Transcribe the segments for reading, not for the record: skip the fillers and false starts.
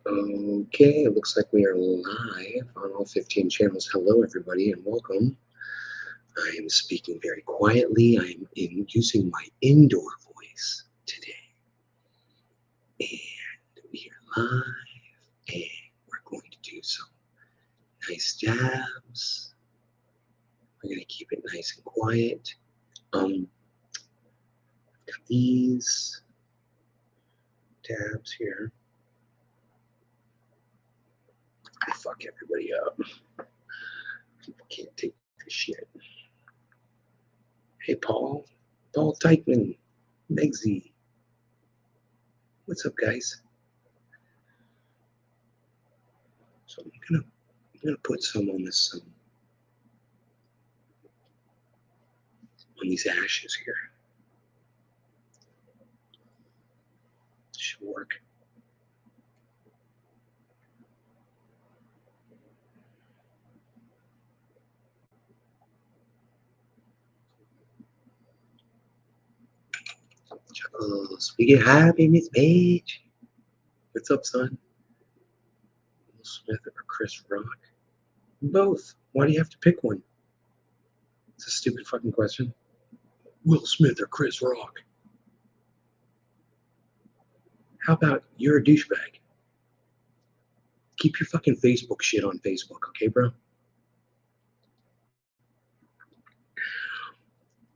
Okay, it looks like we are live on all 15 channels. Hello, everybody, and welcome. I am speaking very quietly. I am using my indoor voice today. And we are live, and we're going to do some nice dabs. We're going to keep it nice and quiet. Got these dabs here. I fuck everybody up. People can't take this shit. Hey, Paul Teichman, Megsy. What's up, guys? So I'm gonna put some on this on these ashes here. Should work. Chuckles. We get happy, Miss Page. What's up, son? Will Smith or Chris Rock? Both. Why do you have to pick one? It's a stupid fucking question. Will Smith or Chris Rock? How about you're a douchebag? Keep your fucking Facebook shit on Facebook, okay, bro?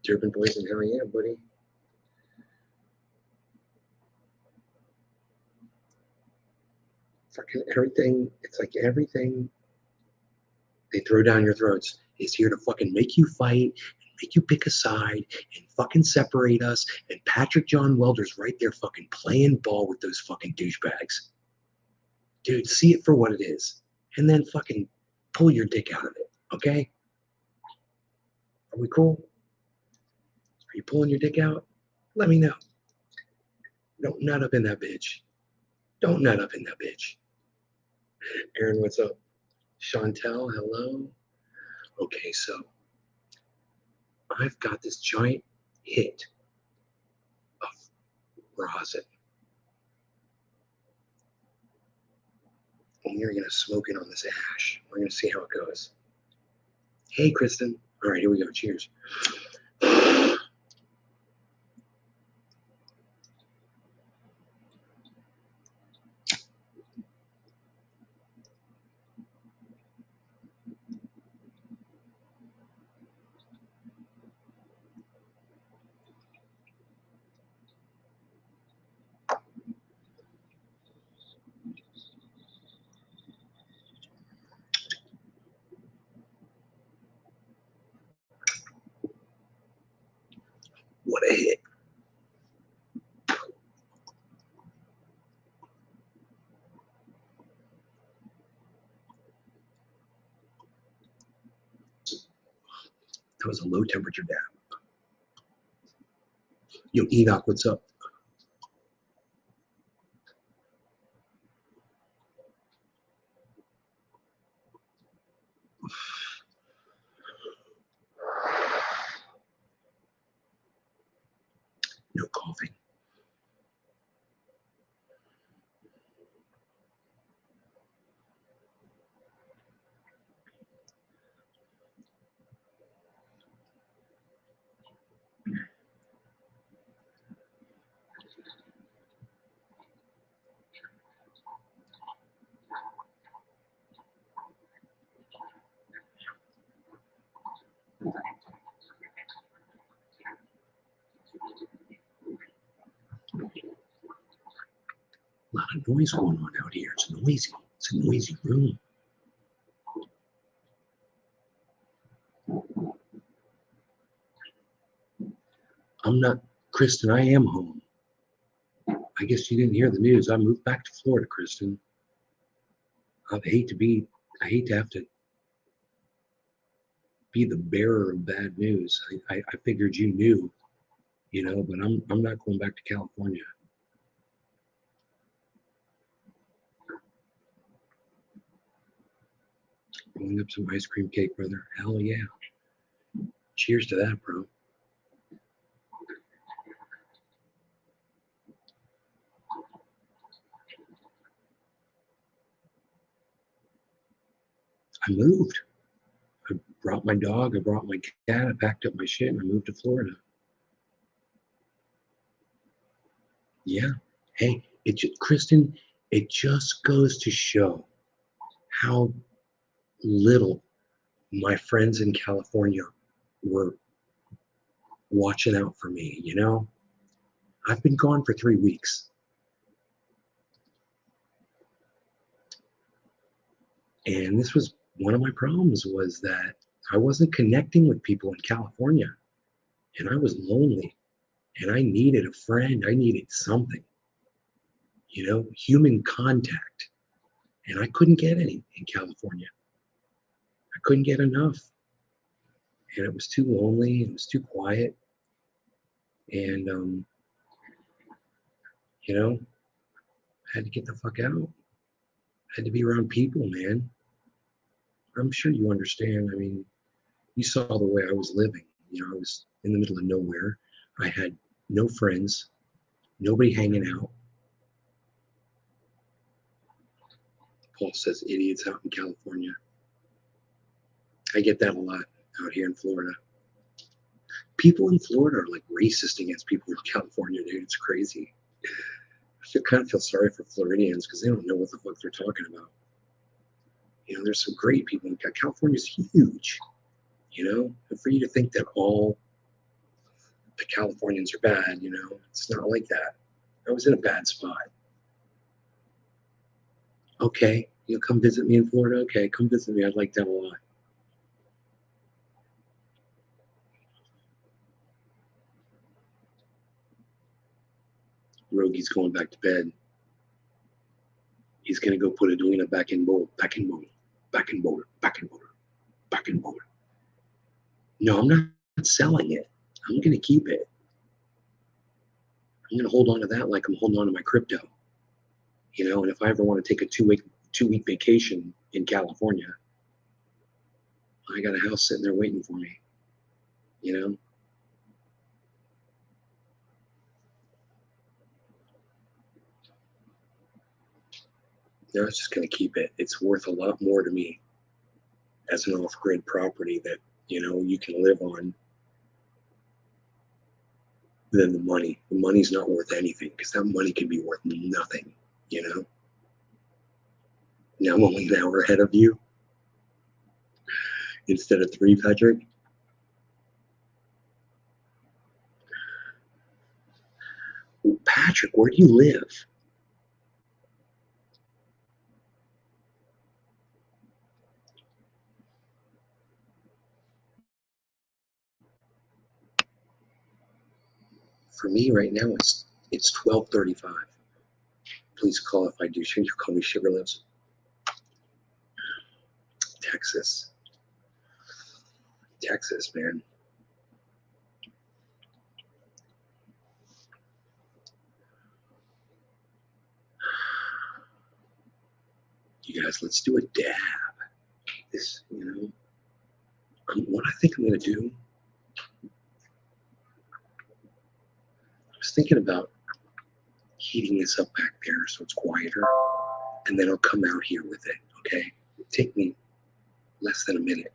Durban Boys and hell yeah, buddy. Fucking everything. It's like everything they throw down your throats is here to fucking make you fight and make you pick a side and fucking separate us. And Patrick John Welder's right there fucking playing ball with those fucking douchebags. Dude, see it for what it is. And then fucking pull your dick out of it, okay? Are we cool? Are you pulling your dick out? Let me know. Don't nut up in that bitch. Don't nut up in that bitch. Aaron, what's up? Chantel, hello. Okay, so I've got this giant hit of rosin. And we're going to smoke it on this ash. We're going to see how it goes. Hey, Kristen. All right, here we go. Cheers. What a hit. That was a low temperature dab. Yo, Enoch, what's up? No coughing. A lot of noise going on out here. It's noisy. It's a noisy room. I'm not, Kristen, I am home. I guess you didn't hear the news. I moved back to Florida, Kristen. I hate to have to be the bearer of bad news. I figured you knew, but I'm not going back to California. Rolling up some ice cream cake, brother. Hell yeah. Cheers to that, bro. I moved. I brought my dog, I brought my cat, I packed up my shit, and I moved to Florida. Yeah. Hey, Kristen, it just goes to show how little my friends in California were watching out for me, you know? I've been gone for 3 weeks. And this was one of my problems was that I wasn't connecting with people in California and I was lonely and I needed a friend. I needed something, human contact. And I couldn't get any in California. I couldn't get enough. And it was too lonely. It was too quiet. And, I had to get the fuck out. I had to be around people, man. I'm sure you understand. I mean, you saw the way I was living. I was in the middle of nowhere. I had no friends, nobody hanging out. Paul says idiots out in California. I get that a lot out here in Florida. People in Florida are like racist against people in California, dude. It's crazy. I kind of feel sorry for Floridians because they don't know what the fuck they're talking about. There's some great people. California's huge, and for you to think that all the Californians are bad, it's not like that. I was in a bad spot. Okay, you'll come visit me in Florida? Okay, come visit me. I'd like that a lot. Rogi's going back to bed. He's gonna go put Edwina back in bowl. No, I'm not selling it. I'm gonna keep it. I'm gonna hold on to that like I'm holding on to my crypto. And if I ever want to take a two-week vacation in California, I got a house sitting there waiting for me. No, I was just gonna keep it. It's worth a lot more to me as an off-grid property that you can live on than the money. The money's not worth anything because that money can be worth nothing. Now I'm only an hour ahead of you instead of 3, Patrick. Patrick, where do you live? For me right now, it's 12:35. Please call if I do. You call me Sugar Lips. Texas, man. You guys, let's do a dab. This, what I think I'm gonna do. I was thinking about heating this up back there so it's quieter, and then I'll come out here with it. Okay, it'll take me less than a minute.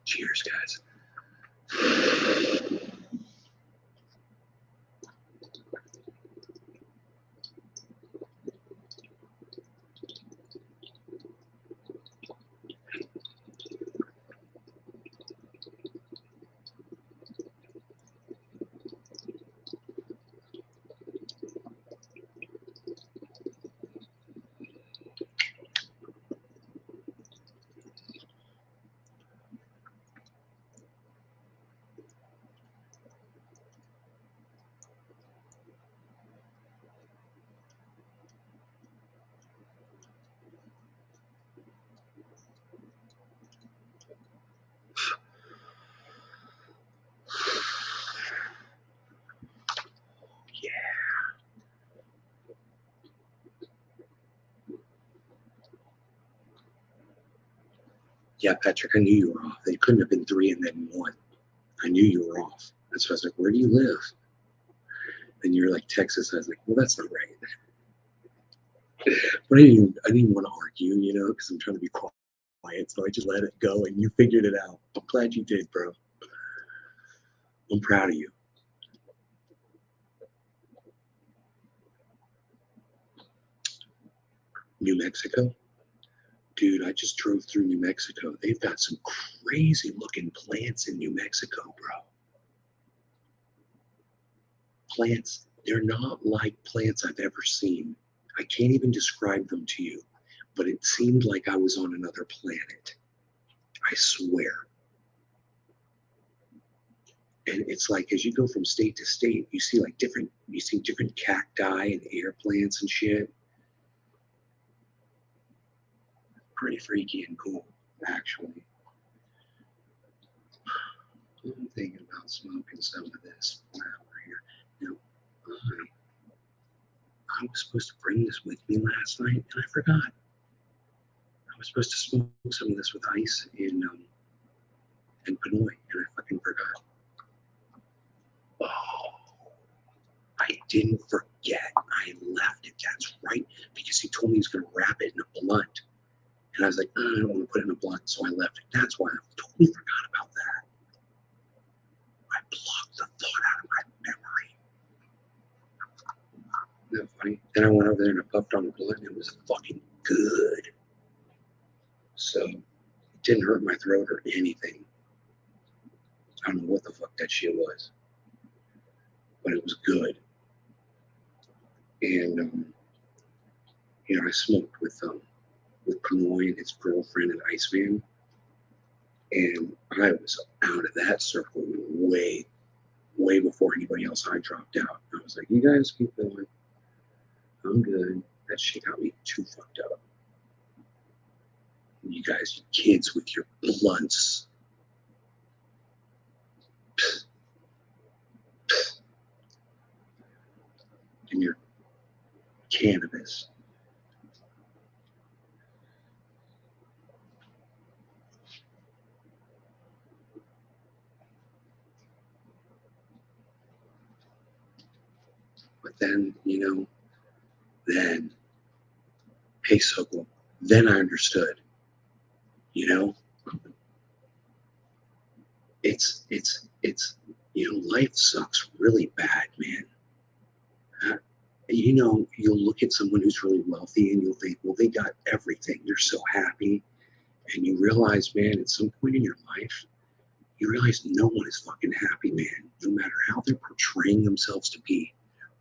Cheers, guys. Yeah, Patrick, I knew you were off. They couldn't have been 3 and then 1. I knew you were off. That's why I was like, where do you live? And you're like, Texas. I was like, well, that's not right. But I didn't want to argue, because I'm trying to be quiet. So I just let it go and you figured it out. I'm glad you did, bro. I'm proud of you. New Mexico? Dude, I just drove through New Mexico. They've got some crazy looking plants in New Mexico, bro. Plants, they're not like plants I've ever seen. I can't even describe them to you, but it seemed like I was on another planet. I swear. And it's like as you go from state to state, you see different cacti and air plants and shit. Pretty freaky and cool, actually. I'm thinking about smoking some of this flower here. Now, I was supposed to bring this with me last night, and I forgot. I was supposed to smoke some of this with ice in Pinoy, and I fucking forgot. Oh, I didn't forget. I left it. That's right, because he told me he was going to wrap it in a blunt. And I was like, I don't want to put it in a blunt, so I left it. That's why I totally forgot about that. I blocked the thought out of my memory. Isn't that funny? Then I went over there and I puffed on a blunt, and it was fucking good. So it didn't hurt my throat or anything. I don't know what the fuck that shit was, but it was good. And I smoked with Pinoy and his girlfriend and Iceman, and I was out of that circle way, way before anybody else. I dropped out. I was like, you guys keep going. I'm good. That shit got me too fucked up. You guys, you kids with your blunts. And your cannabis. But then, hey, Sokol, then I understood, you know, it's, life sucks really bad, man. Uh, you'll look at someone who's really wealthy and you'll think, well, they got everything. They're so happy. And you realize, man, at some point in your life, you realize no one is fucking happy, man. No matter how they're portraying themselves to be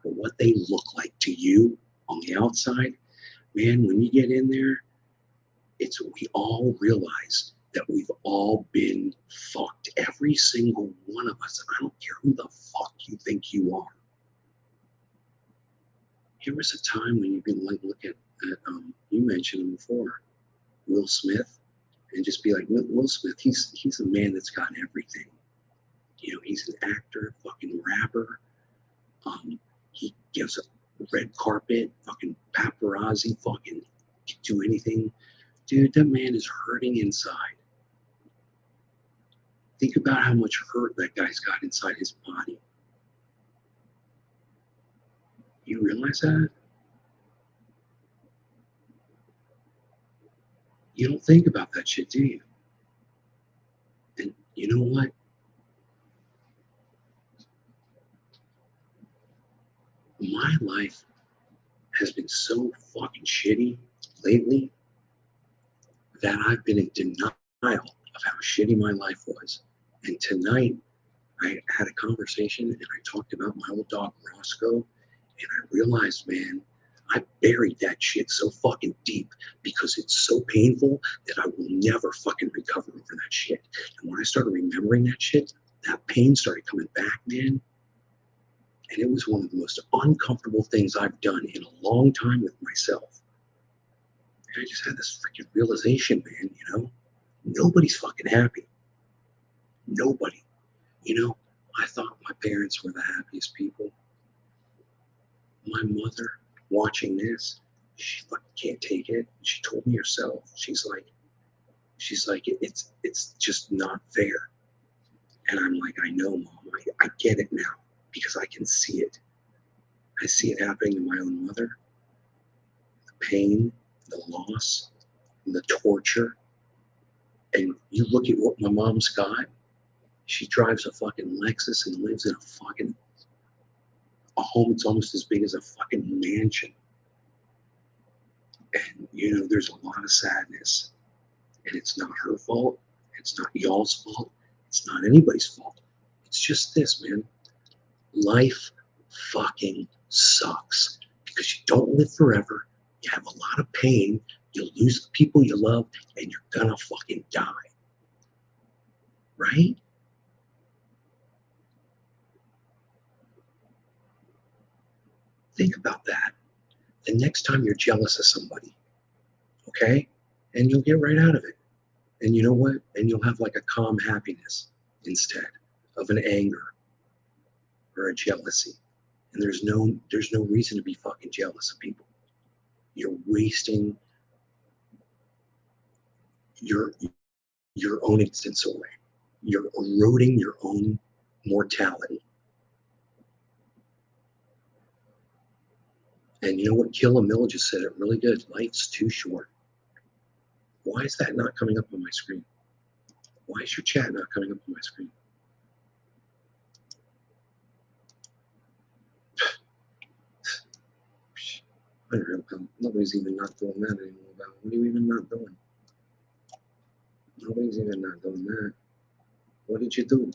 or what they look like to you on the outside, man, when you get in there, we all realize that we've all been fucked. Every single one of us. I don't care who the fuck you think you are. Here was a time when you can like look at you mentioned him before, Will Smith, and just be like, Will Smith, he's a man that's got everything. He's an actor, fucking rapper. He gives a red carpet, fucking paparazzi, fucking do anything. Dude, that man is hurting inside. Think about how much hurt that guy's got inside his body. You realize that? You don't think about that shit, do you? And you know what? My life has been so fucking shitty lately that I've been in denial of how shitty my life was. And tonight, I had a conversation and I talked about my old dog Roscoe, and I realized, man, I buried that shit so fucking deep because it's so painful that I will never fucking recover over that shit. And when I started remembering that shit, that pain started coming back, man. And it was one of the most uncomfortable things I've done in a long time with myself. And I just had this freaking realization, man, nobody's fucking happy. Nobody. I thought my parents were the happiest people. My mother, watching this, she fucking can't take it. She told me herself, she's like, She's like, it's just not fair. And I'm like, I know, Mom. I get it now because I can see it. I see it happening to my own mother. The pain, the loss, the torture. And you look at what my mom's got. She drives a fucking Lexus and lives in a home that's almost as big as a fucking mansion. And, there's a lot of sadness. And it's not her fault. It's not y'all's fault. It's not anybody's fault. It's just this, man. Life fucking sucks because you don't live forever. You have a lot of pain. You'll lose the people you love and you're gonna fucking die. Right? Think about that. The next time you're jealous of somebody, okay? And you'll get right out of it. And you know what? And you'll have like a calm happiness instead of an anger or a jealousy. And there's no reason to be fucking jealous of people. You're wasting your own existence away. You're eroding your own mortality. And you know what? Killamilla just said it really good. Life's too short. Why is that not coming up on my screen? Why is your chat not coming up on my screen? Unreal. Nobody's even not doing that anymore. What are you even not doing? Nobody's even not doing that. What did you do?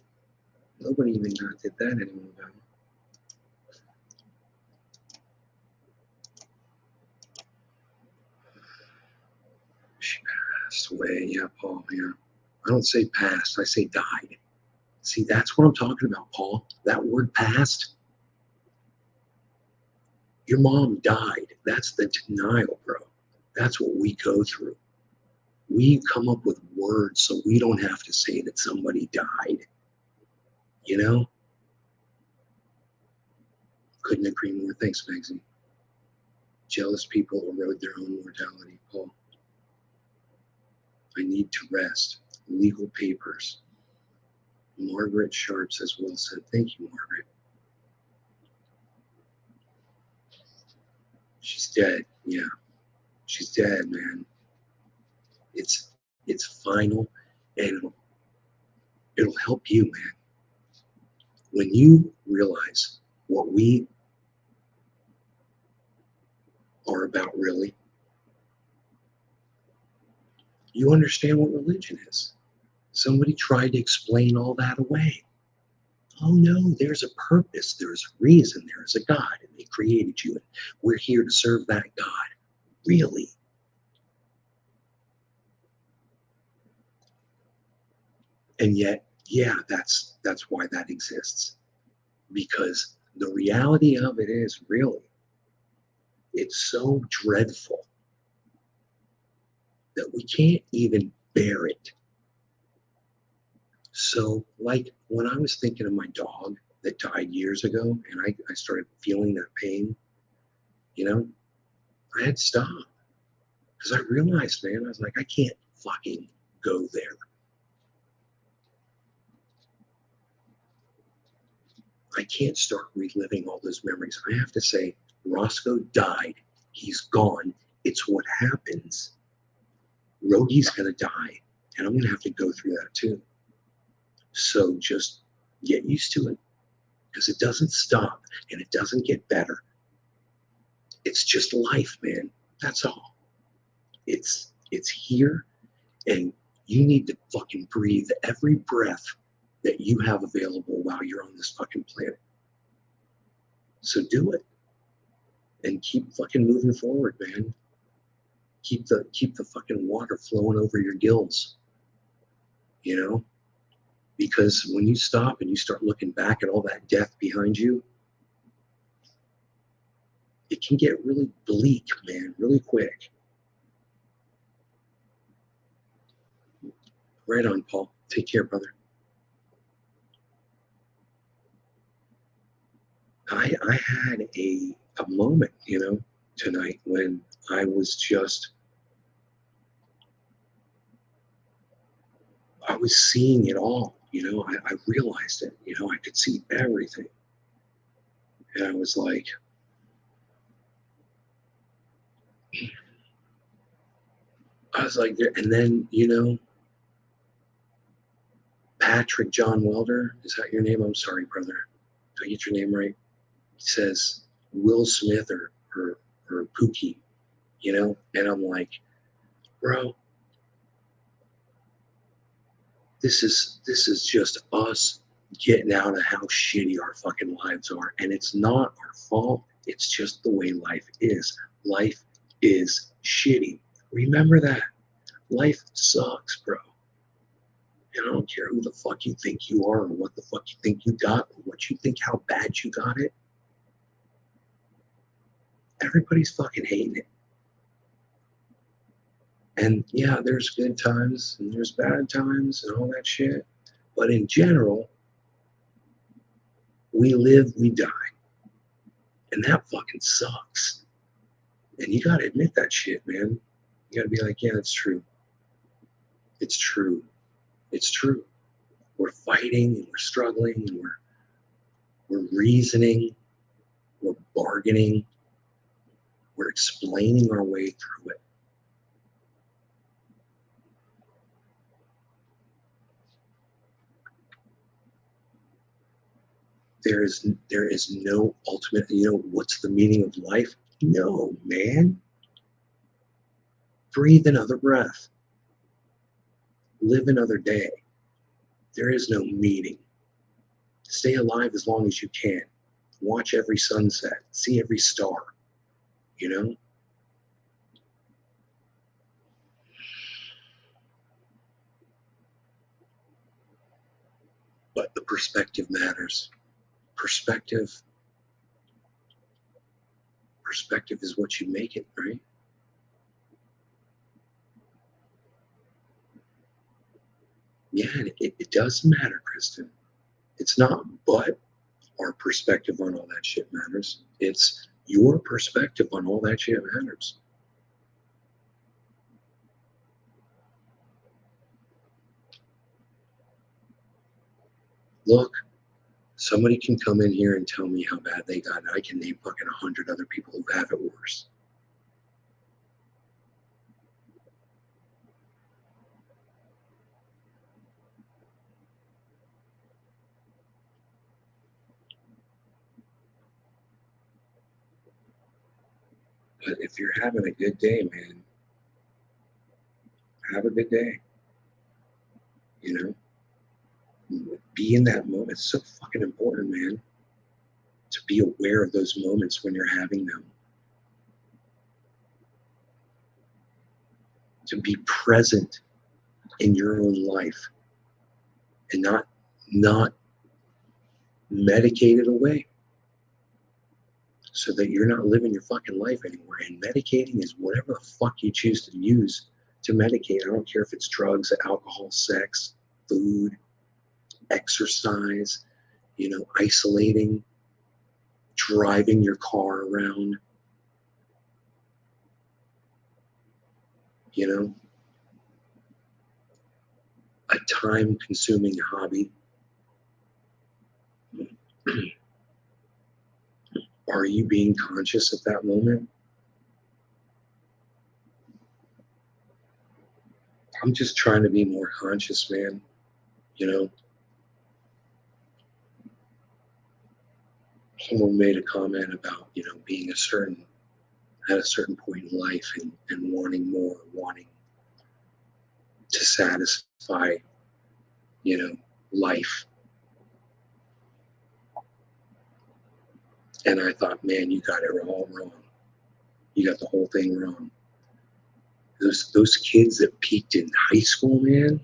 Nobody even not did that anymore. She passed away. Yeah, Paul. Yeah. I don't say passed. I say died. See, that's what I'm talking about, Paul. That word passed. Your mom died. That's the denial, bro. That's what we go through. We come up with words so we don't have to say that somebody died. You know? Couldn't agree more. Thanks, Magsy. Jealous people erode their own mortality, Paul. I need to rest. Legal papers. Margaret Sharp says, well said. Thank you, Margaret. She's dead. Yeah. She's dead, man. It's final, and it'll help you, man. When you realize what we are about, really, you understand what religion is. Somebody tried to explain all that away. Oh no, there's a purpose, there's a reason, there's a God, and they created you, and we're here to serve that God. Really? And yet, yeah, that's why that exists. Because the reality of it is, really, it's so dreadful that we can't even bear it. So, like when I was thinking of my dog that died years ago and I started feeling that pain, I had to stop because I realized, man, I was like, I can't fucking go there. I can't start reliving all those memories. I have to say, Roscoe died. He's gone. It's what happens. Rogie's going to die, and I'm going to have to go through that too. So just get used to it because it doesn't stop and it doesn't get better. It's just life, man. That's all. It's here, and you need to fucking breathe every breath that you have available while you're on this fucking planet. So do it and keep fucking moving forward, man. Keep the fucking water flowing over your gills. Because when you stop and you start looking back at all that death behind you, it can get really bleak, man, really quick. Right on, Paul. Take care, brother. I had a moment, tonight when I was just I was seeing it all, I realized it, I could see everything. And I was like, and then, Patrick John Welder, is that your name? I'm sorry, brother. Did I get your name right? He says Will Smith or Pookie, and I'm like, bro, this is just us getting out of how shitty our fucking lives are. And it's not our fault. It's just the way life is. Life is shitty. Remember that. Life sucks, bro. And I don't care who the fuck you think you are or what the fuck you think you got or what you think how bad you got it. Everybody's fucking hating it. And yeah, there's good times and there's bad times and all that shit. But in general, we live, we die. And that fucking sucks. And you gotta admit that shit, man. You gotta be like, yeah, it's true. It's true. It's true. We're fighting and we're struggling and we're reasoning, we're bargaining, we're explaining our way through it. There is no ultimate, what's the meaning of life? No, man. Breathe another breath. Live another day. There is no meaning. Stay alive as long as you can. Watch every sunset. See every star. But the perspective matters. Perspective is what you make it, right? Yeah, it does matter, Kristen. It's not but our perspective on all that shit matters. It's your perspective on all that shit matters. Look, somebody can come in here and tell me how bad they got it. I can name fucking 100 other people who have it worse. But if you're having a good day, man, have a good day. Be in that moment. It's so fucking important, man, to be aware of those moments when you're having them. To be present in your own life and not medicate it away so that you're not living your fucking life anymore. And medicating is whatever the fuck you choose to use to medicate. I don't care if it's drugs, alcohol, sex, food, exercise, isolating, driving your car around, a time consuming hobby. Are you being conscious at that moment? I'm just trying to be more conscious, man. Someone made a comment about, being at a certain point in life and wanting more, wanting to satisfy, life. And I thought, man, you got it all wrong. You got the whole thing wrong. Those kids that peaked in high school, man.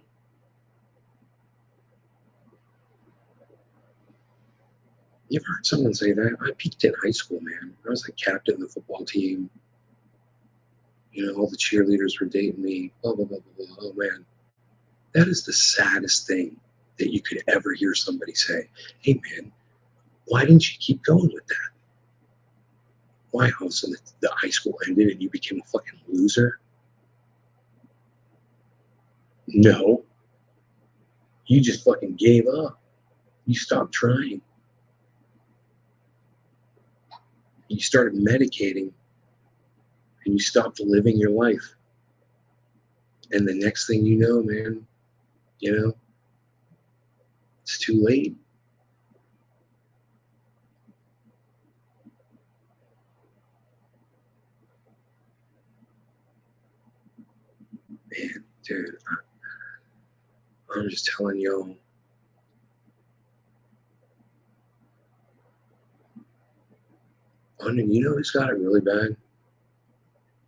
You ever heard someone say that? I peaked in high school, man. I was like captain of the football team. All the cheerleaders were dating me. Blah, blah, blah, blah, blah. Oh, man. That is the saddest thing that you could ever hear somebody say. Hey, man, why didn't you keep going with that? Why all of a sudden the high school ended and you became a fucking loser? No. You just fucking gave up. You stopped trying. You started medicating and you stopped living your life. And the next thing you know, man, you know, it's too late. Man, dude, I'm just telling y'all. You know who's got it really bad?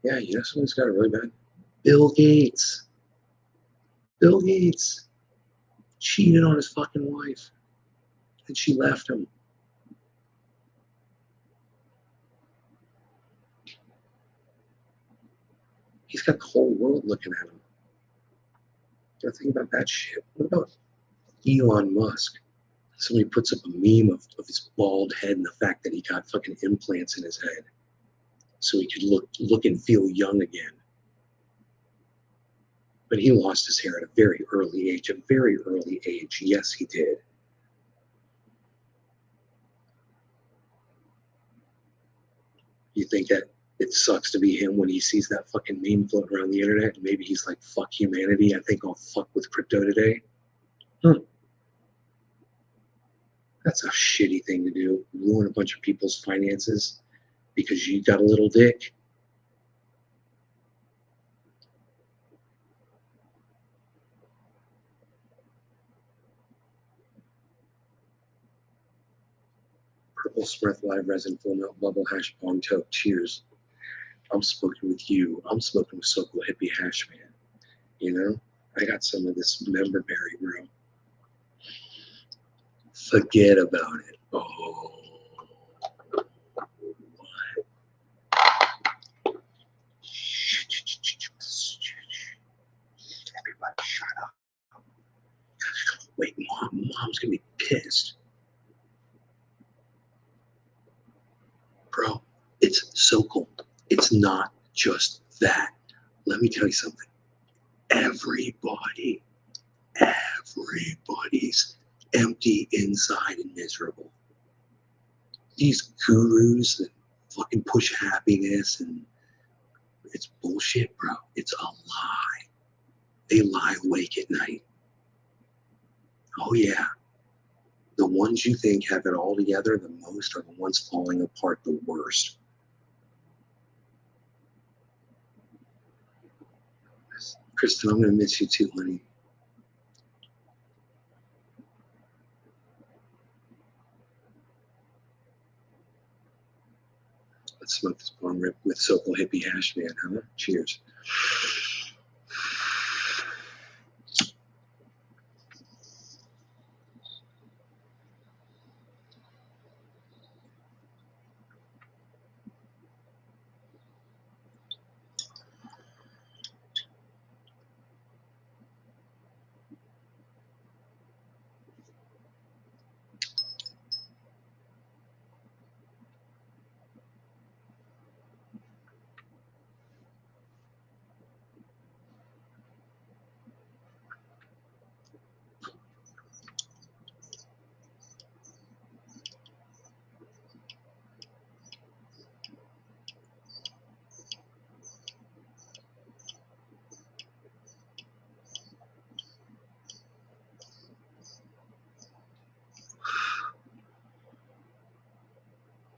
Yeah, you know someone's got it really bad? Bill Gates. Bill Gates cheated on his fucking wife. And she left him. He's got the whole world looking at him. You know, think about that shit. What about Elon Musk? Somebody puts up a meme of his bald head and the fact that he got fucking implants in his head so he could look and feel young again. But he lost his hair at a very early age, a very early age. Yes, he did. You think that it sucks to be him when he sees that fucking meme floating around the internet? And maybe he's like, fuck humanity. I think I'll fuck with crypto today. That's a shitty thing to do. Ruin a bunch of people's finances because you got a little dick. Purple Smith Live Resin Full Melt Bubble Hash Bong Toke. Cheers. I'm smoking with you. I'm smoking with So Cool Hippie Hash, man. You know? I got some of this member berry, bro. Forget about it. Oh. Everybody shut up. Wait, mom's gonna be pissed. Bro, it's so cool. It's not just that. Let me tell you something. Everybody's empty inside and miserable. These gurus that fucking push happiness and it's bullshit, bro. It's a lie. They lie awake at night. Oh yeah. The ones you think have it all together the most are the ones falling apart the worst. Kristen, I'm gonna miss you too, honey. Let's smoke this bong rip with So Cool Hippie Hash, man, huh? Cheers.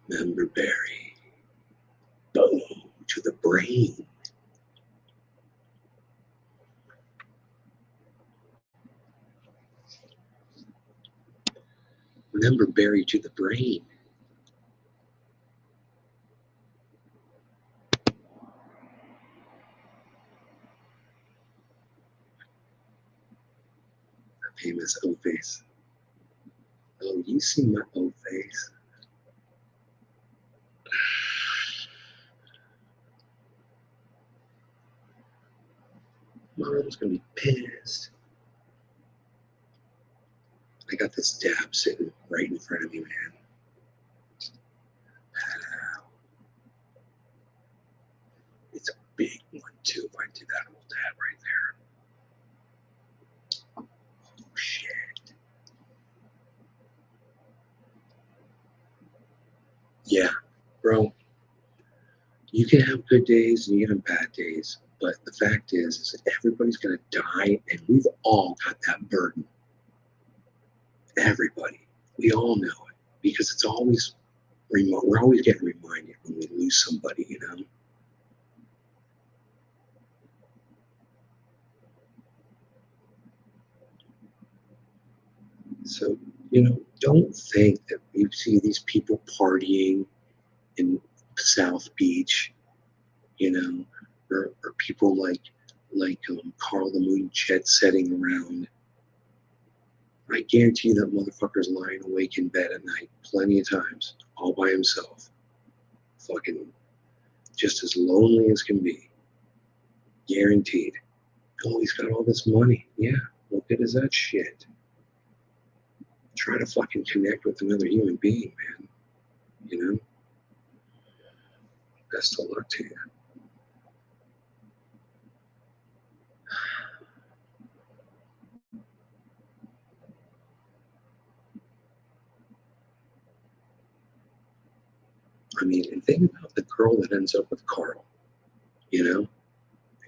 Member berry. Boom to the brain. Member berry to the brain. Famous O face. Oh, you see my O face. Mom's gonna be pissed. I got this dab sitting right in front of me, man. It's a big one too. If I did that whole dab right there. Oh shit. Yeah, bro, you can have good days and you can have bad days, but the fact is that everybody's going to die, and we've all got that burden. Everybody. We all know it because it's always we're always getting reminded when we lose somebody, you know? So, don't think that you see these people partying in South Beach, or people like Carl the Moon jet setting around. I guarantee you that motherfucker's lying awake in bed at night plenty of times, all by himself, fucking just as lonely as can be. Guaranteed. Oh, he's got all this money. Yeah, what good is that shit? Try to fucking connect with another human being, man. You know? Best of luck to you. I mean, and think about the girl that ends up with Carl, you know?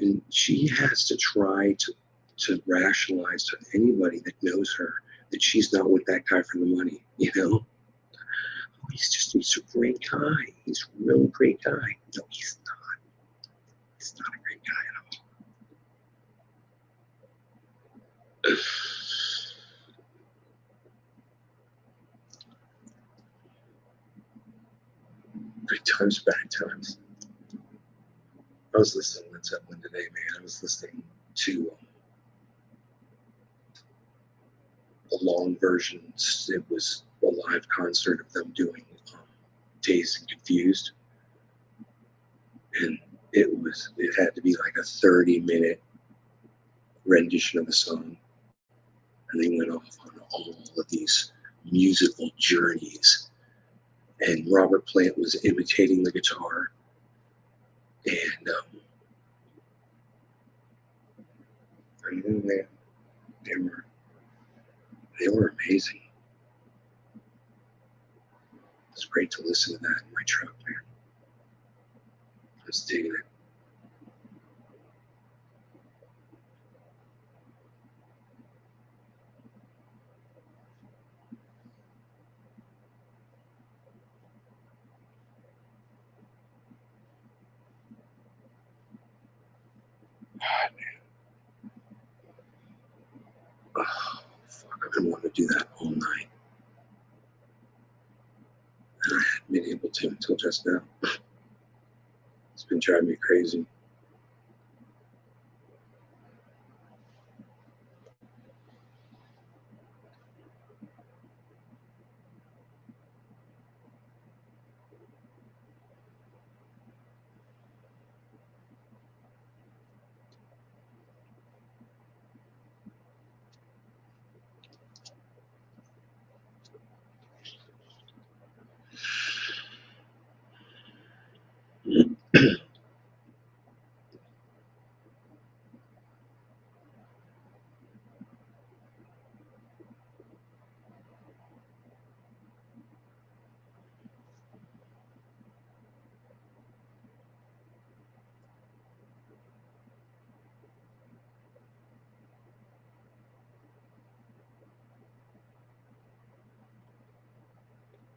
And she has to try to rationalize to anybody that knows her that she's not with that guy for the money, you know? Oh, he's a great guy. He's a really great guy. No, he's not. He's not a great guy at all. Good times, bad times. I was listening to Led Zeppelin today, man. I was listening to the long version. It was a live concert of them doing Dazed and Confused, and it had to be like a 30-minute rendition of the song, and they went off on all of these musical journeys. And Robert Plant was imitating the guitar, and I mean, they were they were amazing. It's great to listen to that in my truck, man. I was digging it. Oh, fuck, I've been wanting to do that all night, and I hadn't been able to until just now. It's been driving me crazy.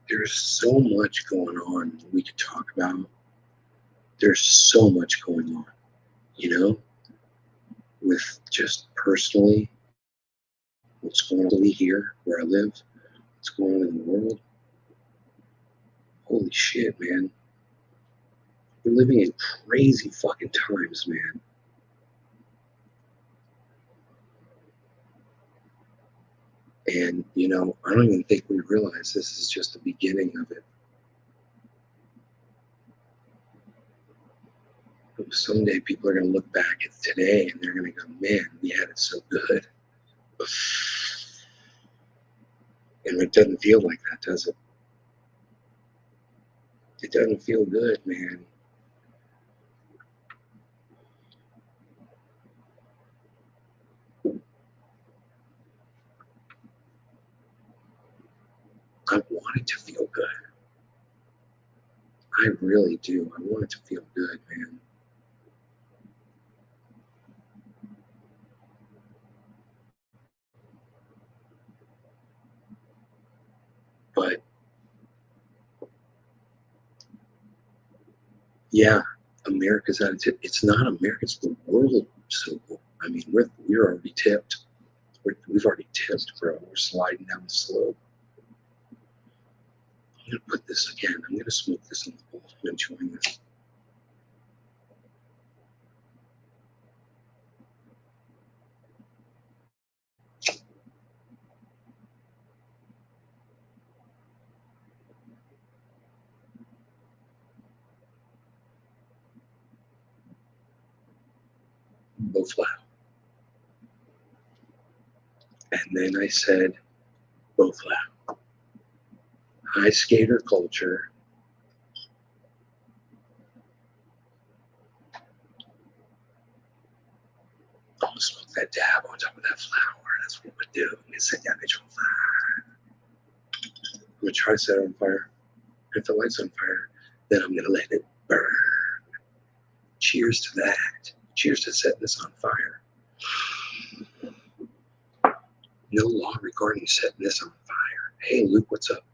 There's so much going on we could talk about. There's so much going on, you know, with just personally what's going on here where I live, what's going on in the world. Holy shit, man. We're living in crazy fucking times, man. And, I don't even think we realize this is just the beginning of it. Someday people are going to look back at today and they're going to go, man, we had it so good. And it doesn't feel like that, does it? It doesn't feel good, man. I want it to feel good. I really do. I want it to feel good, man. But yeah, America's at a tip. It's not America, it's the world. So I mean, we're already tipped. We've already tipped, bro. We're sliding down the slope. I'm gonna put this again. I'm gonna smoke this in the bowl. I'm enjoying this. Bowflower. And then I said, Bowflower. High skater culture. I'm gonna smoke that dab on top of that flower. That's what we're doing. I'm gonna set that bitch on fire. I'm gonna try to set it on fire. If the light's on fire, then I'm gonna let it burn. Cheers to that. Cheers to setting this on fire. No law regarding setting this on fire. Hey, Luke, what's up?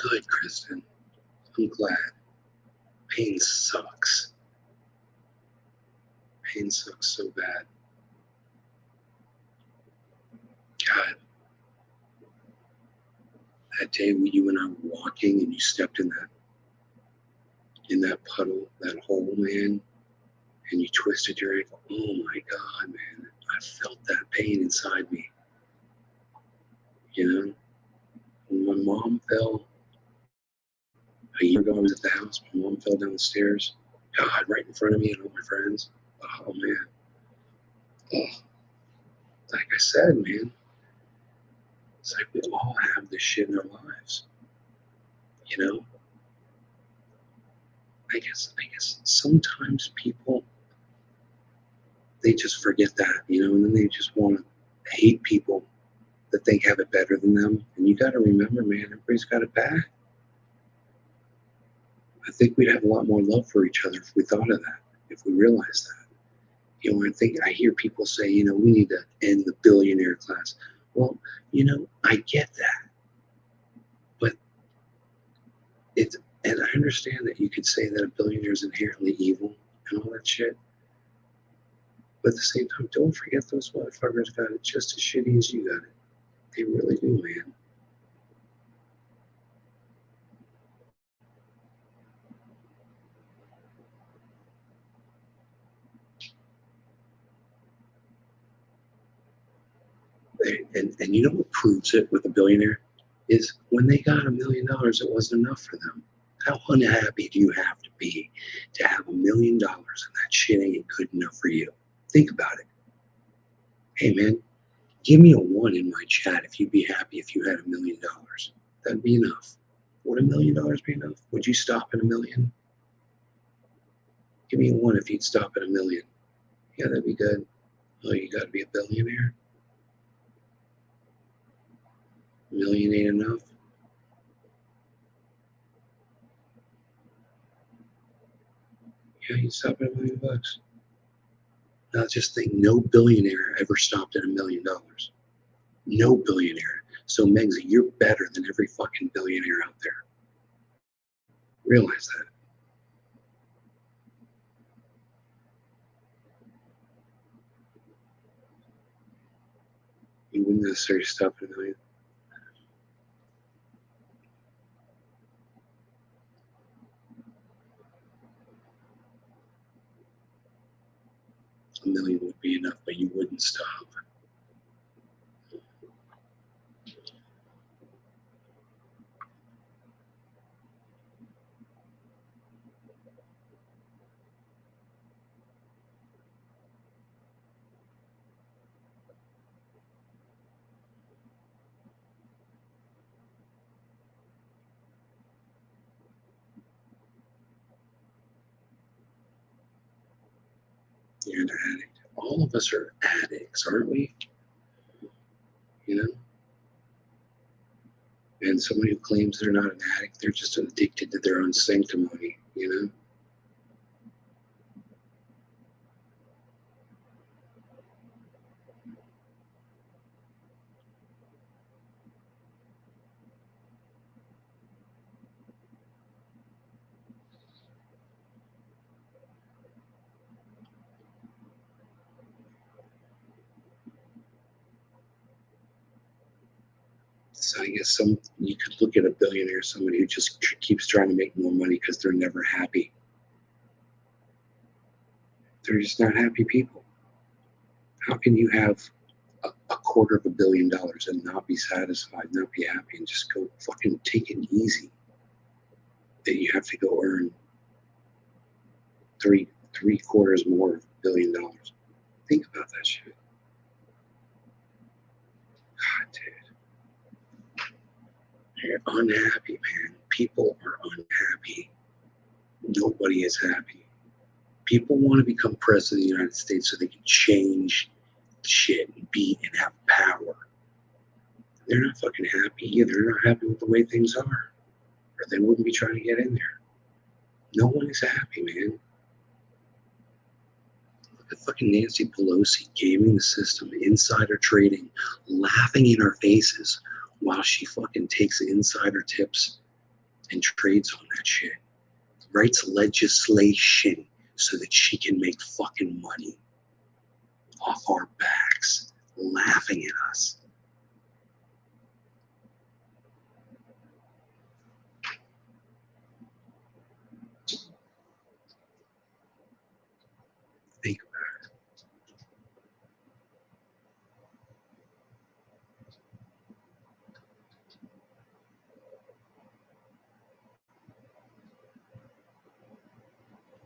Good, Kristen. I'm glad. Pain sucks. Pain sucks so bad. God, that day when you and I were walking and you stepped in that puddle, that hole, man, and you twisted your ankle. Oh my God, man. I felt that pain inside me. You know? When my mom fell a year ago, I was at the house. My mom fell down the stairs. God, right in front of me and all my friends. Oh man. Oh, like I said, man, it's like we all have this shit in our lives. You know? I guess sometimes people they just forget that, you know, and then they just want to hate people that think have it better than them. And you got to remember, man, everybody's got it bad. I think we'd have a lot more love for each other if we thought of that, if we realized that. You know, I hear people say, you know, we need to end the billionaire class. Well, you know, I get that, but it's, and I understand that you could say that a billionaire is inherently evil and all that shit. But at the same time, don't forget those motherfuckers got it just as shitty as you got it. They really do, man. And you know what proves it with a billionaire is when they got $1 million, it wasn't enough for them. How unhappy do you have to be to have $1 million and that shit ain't good enough for you? Think about it. Hey man, give me a one in my chat if you'd be happy if you had $1 million. That'd be enough. Would $1 million be enough? Would you stop at a million? Give me a one if you'd stop at a million. Yeah, that'd be good. Oh, you gotta be a billionaire? A million ain't enough? Yeah, you stop at $1 million. Now just think, no billionaire ever stopped at $1 million. No billionaire. So Megsy, you're better than every fucking billionaire out there. Realize that. You wouldn't necessarily stop at $1 million. $1 million would be enough, but you wouldn't stop. You're an addict. All of us are addicts, aren't we? You know? And somebody who claims they're not an addict, they're just addicted to their own sanctimony, you know? So I guess you could look at a billionaire, somebody who just keeps trying to make more money because they're never happy. They're just not happy people. How can you have a $250 million and not be satisfied, not be happy, and just go fucking take it easy? That you have to go earn three quarters more of $1 billion. Think about that shit. God, dude. You're unhappy, man. People are unhappy. Nobody is happy. People want to become president of the United States so they can change shit and be and have power. They're not fucking happy. They're not happy with the way things are, or they wouldn't be trying to get in there. No one is happy, man. Look at fucking Nancy Pelosi gaming the system, insider trading, laughing in our faces while she fucking takes insider tips and trades on that shit. Writes legislation so that she can make fucking money off our backs, laughing at us. Think about it.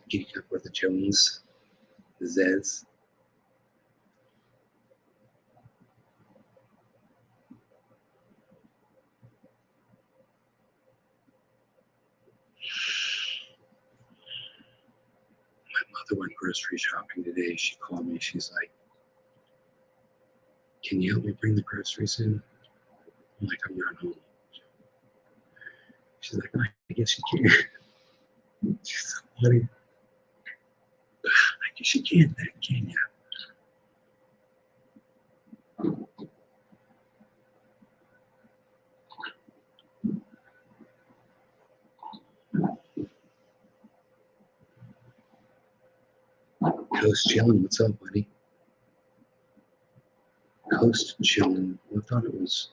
Getting up with the Jones, the Zez. My mother went grocery shopping today. She called me. She's like, "Can you help me bring the groceries in?" I'm like, "I'm not home." She's like, "I guess you can." She's so funny. I guess you can then, can you? Coast chilling. What's up, buddy? Coast chilling. I thought it was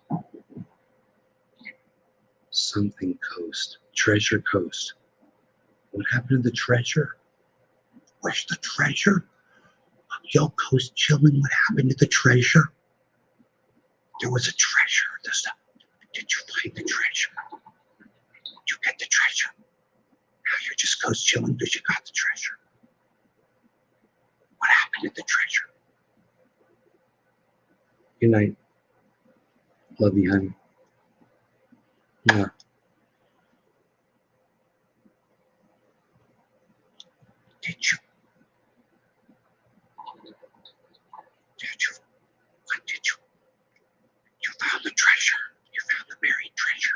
something Coast. Treasure Coast. What happened to the treasure? Where's the treasure? Yo, Coast chilling. What happened to the treasure? There was a treasure. Did you find the treasure? Did you get the treasure? Now you're just Coast chilling because you got the treasure. What happened to the treasure? Good night. Love you, honey. Yeah. Did you? What did you? You found the treasure. You found the buried treasure.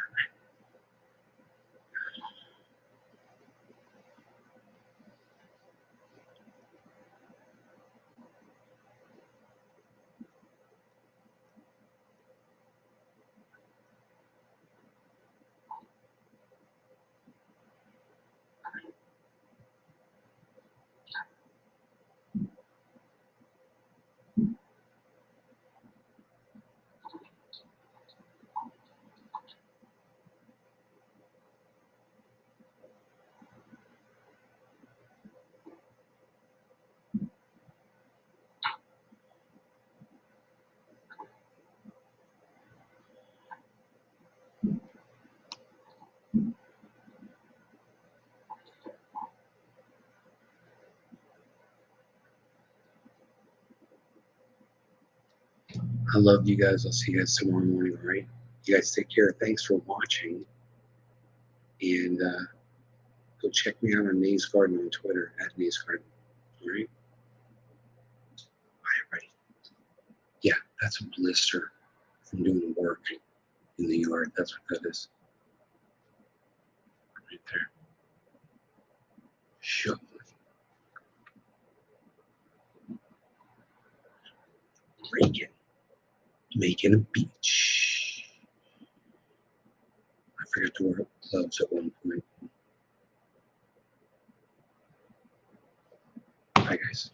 I love you guys. I'll see you guys tomorrow morning, all right? You guys take care. Thanks for watching. And go check me out on Nays Garden on Twitter, at Nays Garden. All right? Bye, everybody. Yeah, that's a blister from doing work in the yard. That's what that is. Right there. Shoveling. Raking. Making a beach. I forgot to wear gloves at one point. Bye, guys.